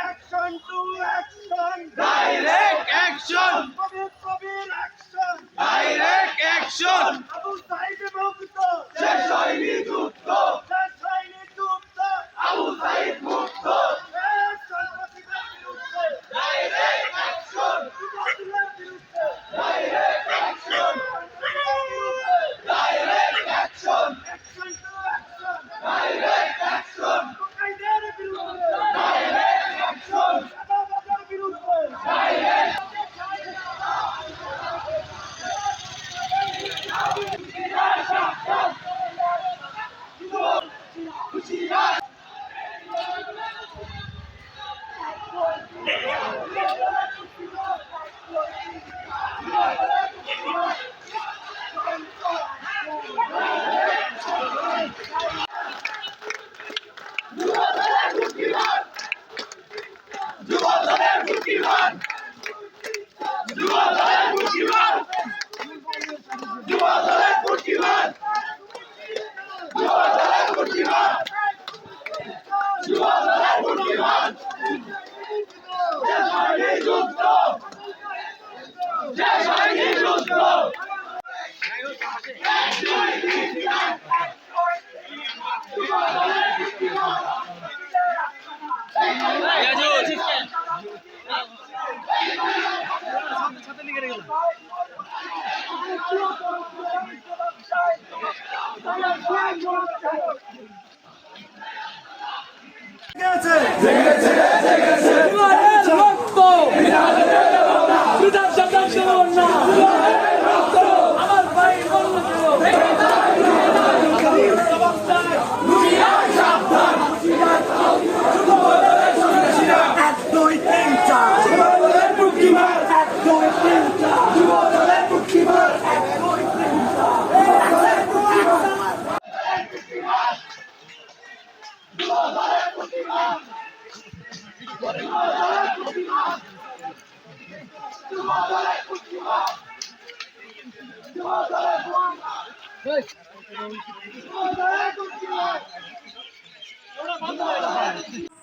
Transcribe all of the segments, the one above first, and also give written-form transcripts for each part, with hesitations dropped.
Action to action. Direct action. Action. Direct action. Abu Said Mukto. Shesh hoyni juddo. Shesh hoyni juddo. Abu Said Mukto. Direct action. Direct action. Direct action. Action to action. Direct action. Direct action. Direct.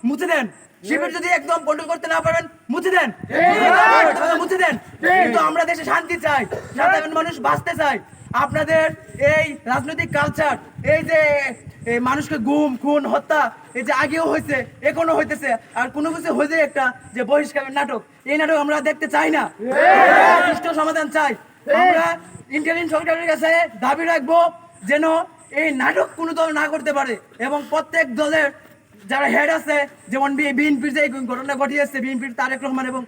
মুছে দেন শিবির যদি একদম control করতে না পারেন মুছে দেন মুছে দেন কিন্তু আমরা দেশে শান্তি চাই সাধারণ মানুষ বাঁচতে চাই আপনাদের এই রাজনৈতিক কালচার এই যে মানুষকে গুম খুন হত্যা এই যে আগেও হয়েছে এখনো হইতেছে আর কোনো কিছু হয়েছে একটা যে বহিষ্কারের নাটক এই নাটক আমরা দেখতে চাই না সুষ্ঠু সমাধান চাই আমরা ইন্টারিম সরকারের কাছে দাবি রাখবো যেন এই নাটক কোনো দল না করতে পারে এবং প্রত্যেক দলের যারা হেড আছে যেমন বিএনপির যে ঘটনা ঘটিয়েছে বিএনপির তারেক রহমান এবং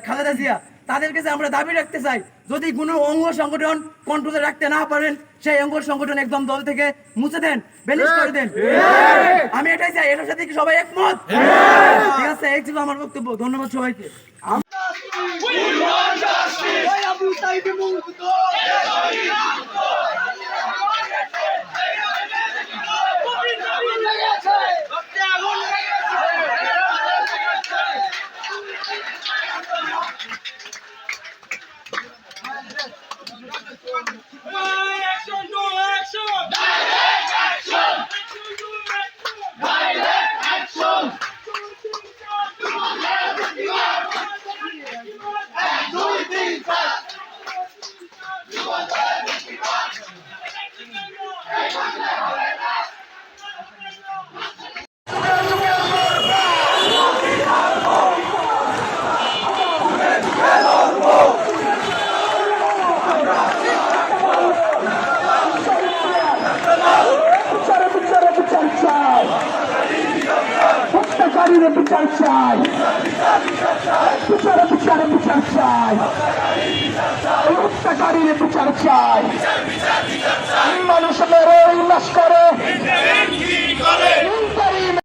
খালেদা জিয়া তাদের কাছে আমরা দাবি রাখতে চাই যদি কোনো অঙ্গ সংগঠন কন্ট্রোলে রাখতে না পারেন সেই অঙ্গ সংগঠন একদম দল থেকে মুছে দেন বেনিশ করে দেন আমি এটাই চাই এটার সাথে কি সবাই একমত ঠিক আছে এই ছিল আমার বক্তব্য ধন্যবাদ সবাইকে বিচার চাই বিচার চাই হত্যাকারীর বিচার চাই মানুষ মেরে উল্লাস করে